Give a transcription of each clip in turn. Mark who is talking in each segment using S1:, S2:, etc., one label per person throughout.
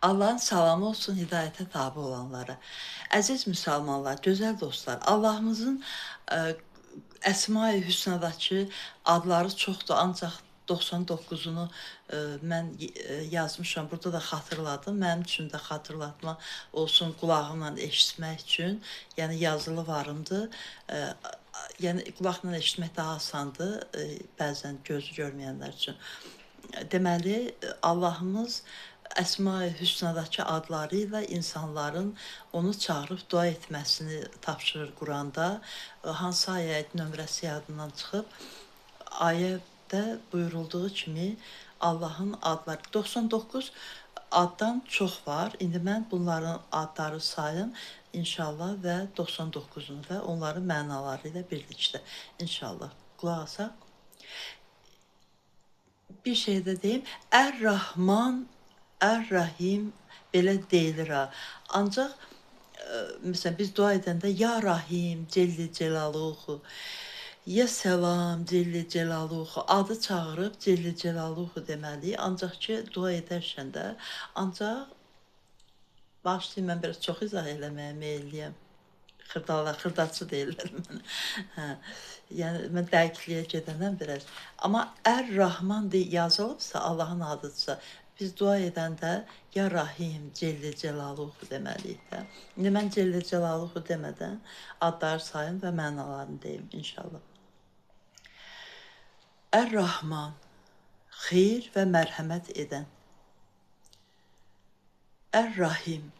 S1: Allahın salamı olsun hidayətə tabe olanlara. Əziz müsəlmanlar, gözəl dostlar, Allahımızın ə, Əsma-i Hüsnadakı adları çoxdur, ancaq 99-unu mən yazmışam, burada da xatırladım. Mənim üçün də xatırlatma olsun, qulağımla eşitmək üçün. Yəni yazılı varımdır. Yəni qulaqla eşitmək daha asandır, bəzən gözü görməyənlər üçün. Deməli, Allahımız Əsma-i Hüsnadakı adları ilə insanların onu çağırıb dua etməsini tapşırır Quranda. Hansı ayə nömrəsi yadından çıxıb, ayədə buyurulduğu kimi Allahın adları 99 addan çox var. İndi mən bunların adları sayım inşallah və 99-unu və onların mənaları ilə birlikdə inşallah. Qulaq asaq. Bir şey də deyim, Ər-Rahman, Ər-Rahim belə deyilir ha. Ancaq məsələn biz dua edəndə ya Rahim Cəlli Cəlaluhu, ya Səlam Cəlli Cəlaluhu adı çağırıb Cəlli Cəlaluhu deməliyik. Ancaq ki dua edərkən də ancaq başlayım mən biraz çox izah eləməyə meyilliyəm. Xırdaçı deyirlər mənə. Hə. Yəni mən dəqiqliyə gedəndən biraz. Amma Ər-Rahman yazılıbsa, Allahın adıdırsa, biz dua edəndə ya Rahim Cəlli Cəlaluhu deməliyik də. İndi mən Cəlli Cəlaluhu demədən adları sayım və mənalarını deyim inşallah. Ər-Rahman, xeyir və mərhəmət edən. Ər-Rahim,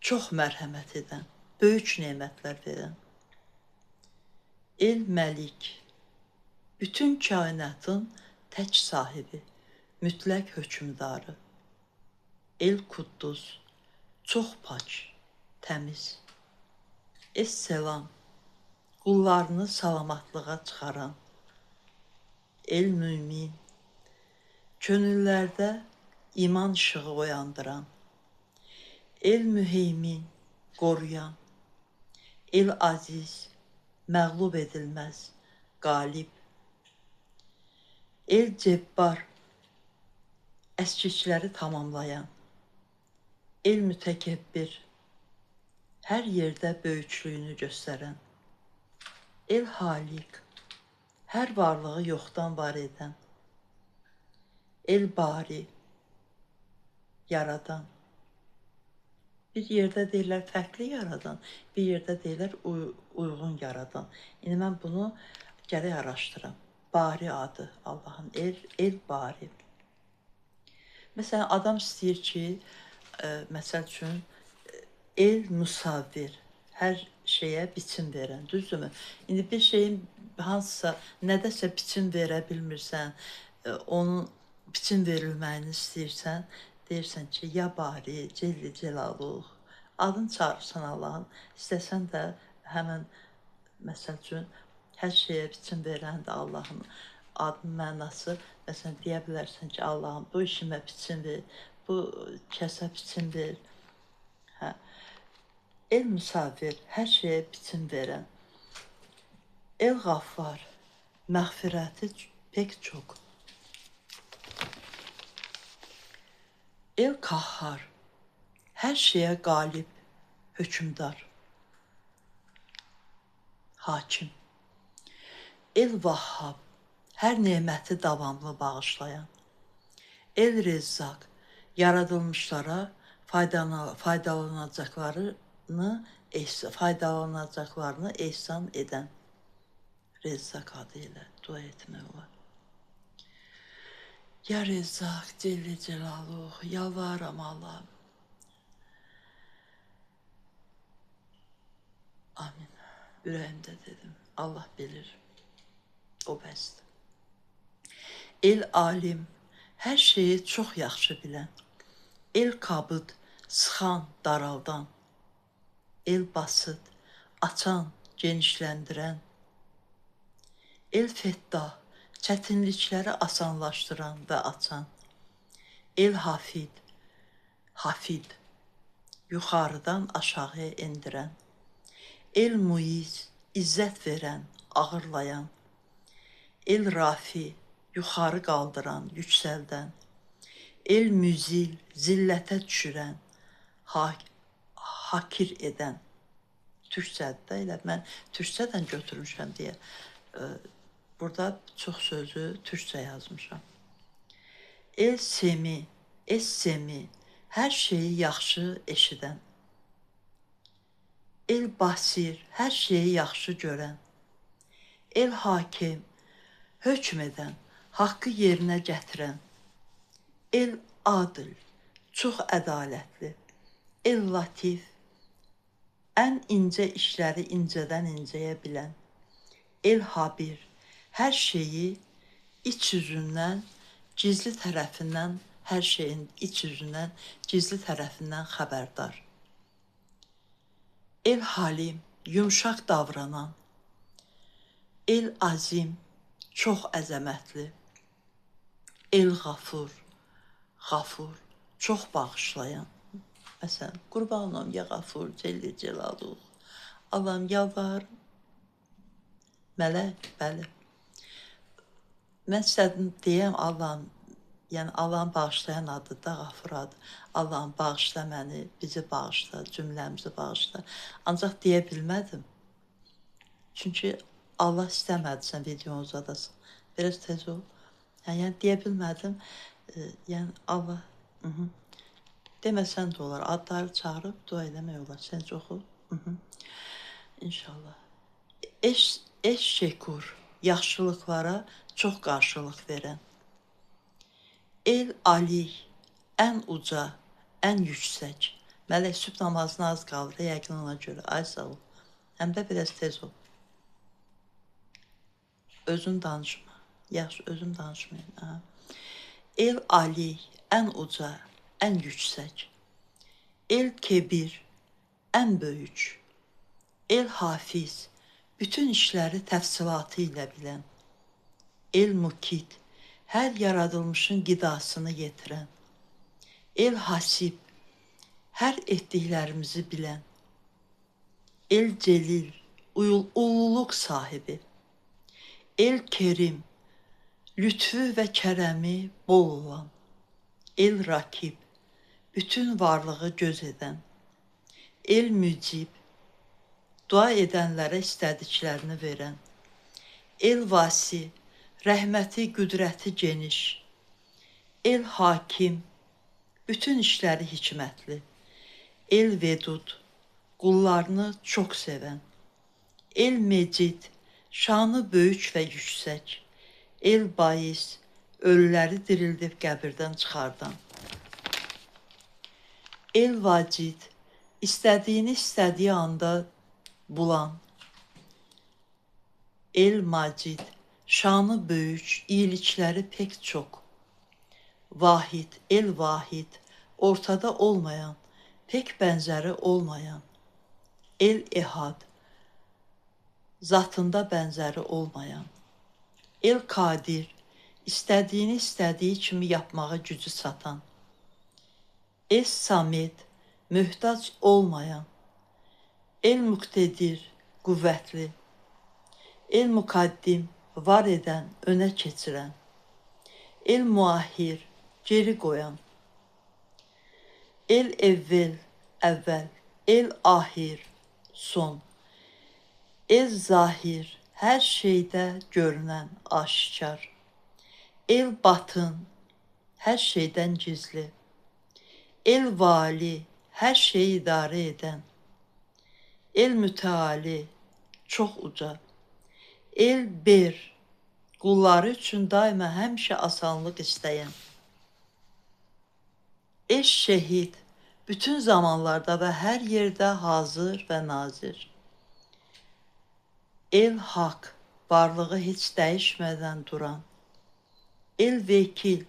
S1: çox mərhəmət edən, böyük nemətlər verən. El-Məlik, bütün kainatın tək sahibi, mütləq hökmdarı. El-Quddus, çox pak, təmiz. Es-Selam, qullarını salamatlığa çıxaran. El-Mümin, könüllərdə iman işığı oyandıran. El-Müheymin, qoruyan. El-Aziz, məğlub edilməz, qalib. El-Cebbar, əskikləri tamamlayan. El-Mütəkəbbir, hər yerdə böyüklüyünü göstərən. El-Halik, hər varlığı yoxdan var edən. El-Bari, yaradan. Bir yerdə deyirlər fərqli yaradan, bir yerdə deyirlər uyğun yaradan. İndi mən bunu gərək araşdıram. Bari adı Allahın, El-Bari. Məsələn, adam istəyir ki, məsəl üçün, El-Musavvir, hər şeyə biçim verən, düzdürmü? İndi bir şeyin hansısa, nədəsə biçim verə bilmirsən, onun biçim verilməyini istəyirsən, deyirsən ki, ya Bari, Cəlli Cəlaluhu, adını çağırırsan Allahın, istəsən də həmən, məsəl üçün, hər şeyə biçim verən də Allahın adının mənası, məsələn, deyə bilərsən ki, Allahım, bu işimə biçim ver, bu kəsə biçim ver. Hə. El-Musavvir, hər şeyə biçim verən. El-Qaffar, məğfirəti pek çox. El-Qahhar, hər şeyə qalib, hökmdar, hakim. El-Vahhab, hər neməti davamlı bağışlayan. El-Rezzaq, yaradılmışlara faydalanacaqlarını ehsan edən. Rezzaq adı ilə dua etmək olar. Ya Rezzaq, Cəlli Cəlaluhu, yalvarıram Allahım. Amin. Ürəyimdə dedim, Allah bilir, o bəsdir. El-Alim, hər şeyi çox yaxşı bilən. El-Qabıd, sıxan, daraldan. El-Basıd, açan, genişləndirən. El-Fetdah, çətinlikləri asanlaşdıran və açan. El-Hafid, hafid, yuxarıdan aşağıya endirən. El-Muiz, izzət verən, ağırlayan. El-Rafi, yuxarı qaldıran, yüksəldən. El müzil, zillətə düşürən, hakir edən. Türkçədir də, elə mən türkçədən götürmüşəm deyə. Burada çox sözü türkçə yazmışam. El semi, es semi, hər şeyi yaxşı eşidən. El basir, hər şeyi yaxşı görən. El hakim, hökm edən, haqqı yerinə gətirən. El adil, çox ədalətli. El latif, ən incə işləri incədən incəyə bilən. El habir, hər şeyi iç yüzündən, gizli tərəfindən, hər şeyin iç yüzündən, gizli tərəfindən xəbərdar. El halim, yumşaq davranan. El azim, çox əzəmətli. El qafur, çox bağışlayan. Məsələn, qurbanım ya qafur, Cəlli Cəlaluhu. Allahım yalvarım. Mələk, bəli. Mən istədim deyəm Allahım, yəni Allahın bağışlayan adı da qafur adı. Allahım bağışla məni, bizi bağışla, cümləmizi bağışla. Ancaq deyə bilmədim. Çünki Allah istəmədi sən videonu uzadasın. Biraz tez ol. Yəni deyə bilmədim. Yəni Allah, deməsən də olar. Adları çağırıb dua eləmək olar. Səncə oxu. İnşallah. Eş şekur, yaxşılıqlara çox qarşılıq verən. El ali, ən uca, ən yüksək. Mələk sübh namazına az qalır, yəqin ona görə. Ay sağ ol. Həm də biraz tez ol. Özün danışma. Yaxşı, özüm danışmayayım. El ali, ən uca, ən yüksək. El kebir, ən böyük. El hafiz, bütün işləri təfsilatı ilə bilən. El mukid, hər yaradılmışın qidasını yetirən. El hasib, hər etdiklərimizi bilən. El celil, ululuq sahibi. El kerim, lütfü və kərəmi bol olan. El rakib, bütün varlığı göz edən. El mücib, dua edənlərə istədiklərini verən. El vasi, rəhməti, qüdrəti geniş. El hakim, bütün işləri hikmətli. El vedud, qullarını çox sevən. El mecid, şanı böyük və yüksək. El bais, ölüləri dirildib qəbirdən çıxardan. El vacid, istədiyini istədiyi anda bulan. El macid, şanı böyük, iyilikləri pek çox. Vahid, el vahid, ortada olmayan, pek bənzəri olmayan. El ehad, zatında bənzəri olmayan. El kadir, istədiyini istədiyi kimi yapmağa gücü çatan. Es samet, möhtac olmayan. El muqtedir, qüvvətli. El mukaddim, var edən, önə keçirən. El muahir, geri qoyan. El evvel, əvvəl. El ahir, son. El zahir, hər şeydə görünən, aşikar. El batın, hər şeydən gizli. El vali, hər şeyi idarə edən. El müteali, çox uca. El ber, qulları üçün daima həmişə asanlıq istəyən. Eş şəhid, bütün zamanlarda və hər yerdə hazır və nazir. El haq, varlığı heç dəyişmədən duran. El vekil,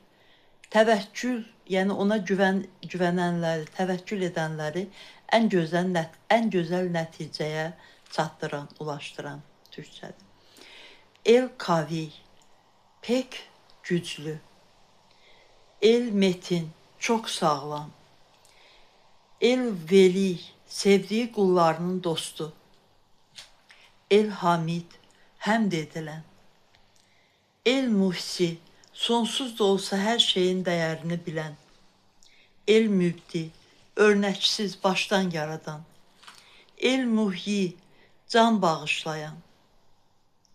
S1: təvəkkül, yəni ona güvənənləri, təvəkkül edənləri ən gözəl nəticəyə çatdıran, ulaşdıran türkçədir. El qavi, pek güclü. El metin, çox sağlam. El veli, sevdiyi qullarının dostu. El hamid, həmd edilən. El muhsi, sonsuz da olsa hər şeyin dəyərini bilən. El mübdi, örnəksiz başdan yaradan. El muhyi, can bağışlayan.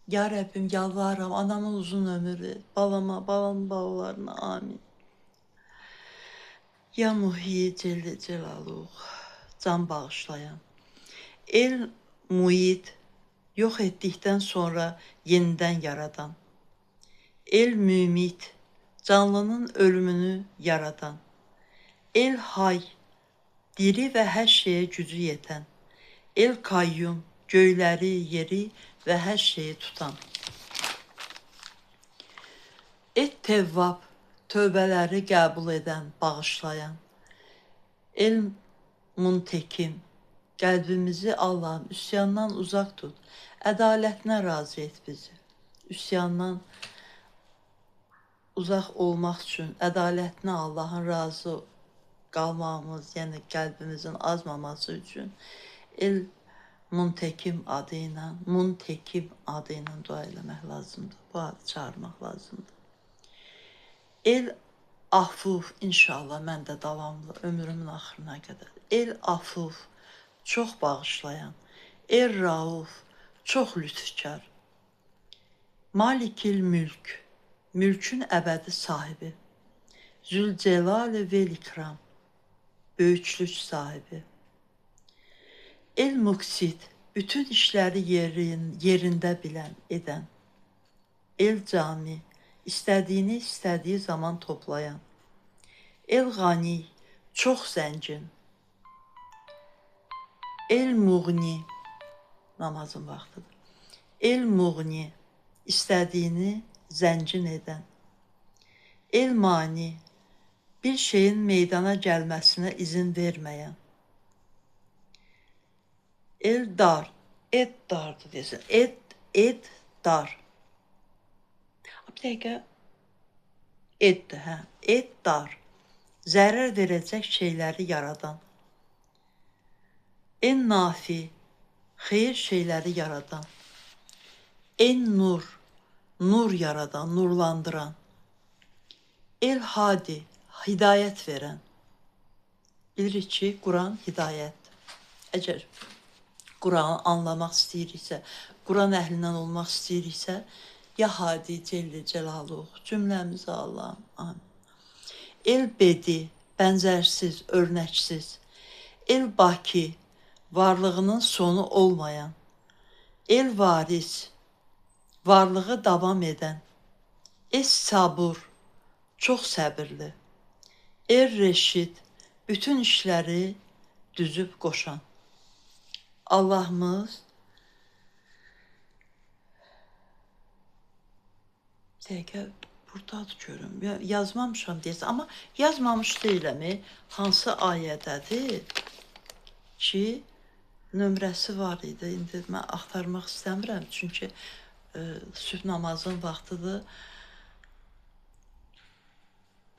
S1: Ya Rəbbim, yalvarıram, anama uzun ömür ver, balama, balamın balalarına, amin. Ya muhyi Celle Celaluhu, can bağışlayan. El muid, yox etdikdən sonra yenidən yaradan. El mümit, canlının ölümünü yaradan. El hay, diri və hər şeyə gücü yetən. El kayyum, göyləri, yeri və hər şeyi tutan. Et tevvab, tövbələri qəbul edən, bağışlayan. El muntekim, qəlbimizi Allahım üsyandan uzaq tut, ədalətinə razı et bizi. Üsyandan uzaq olmaq üçün ədalətinə Allahın razı qalmağımız, yəni qəlbimizin azmaması üçün El Muntekim adı ilə dua eləmək lazımdır. Bu adı çağırmaq lazımdır. El Afuf, inşallah mən də davamlı ömrümün axırına qədər. El Afuf, çox bağışlayan. El Rauf, çox lütfkar. Malikil Mülk, mülkün əbədi sahibi. Zülcelali vel ikram, böyüklük sahibi. El Muksid, bütün işləri yerində bilən, edən. El Cami, istədiyini istədiyi zaman toplayan. El Gani, çox zəngin. El Muğni, namazın vaxtıdır. El Muğni, istədiyini zəngin edən. El Mani, bir şeyin meydana gəlməsinə izin verməyən. El Dar, et dardır desin. Et dar. Bir dəqiqə, etdir, hə. Et dar, zərər verəcək şeyləri yaradan. En nafi, xeyir şeyləri yaradan. En nur, nur yaradan, nurlandıran. El hadi, hidayət verən. Bilirik ki, Quran hidayətdir. Əgər Quranı anlamaq istəyiriksə, Quran əhlindən olmaq istəyiriksə, ya hadi Celle Celaluhu, cümləmizi Allahım, amin. El bedi, bənzərsiz, örnəksiz. El baki, varlığının sonu olmayan. El varis, varlığı davam edən. Es sabur, çox səbirli. El reşid, bütün işləri düzüb qoşan. Allahımız, dəqiqə, buradadır görüm, yazmamışam deyəsən, amma yazmamış deyiləmi, hansı ayədədir ki, nömrəsi var idi, indi mən axtarmaq istəmirəm, çünki sübh namazın vaxtıdır.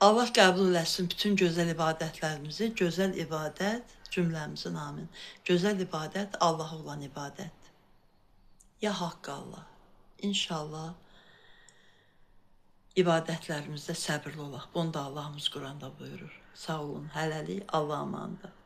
S1: Allah qəbul eləsin bütün gözəl ibadətlərimizi, gözəl ibadət cümləmizin amin. Gözəl ibadət Allaha olan ibadətdir. Ya haqqı Allah, inşallah ibadətlərimizdə səbirli olaq. Bunu da Allahımız Quranda buyurur. Sağ olun, hələlik, Allah'a əmanət.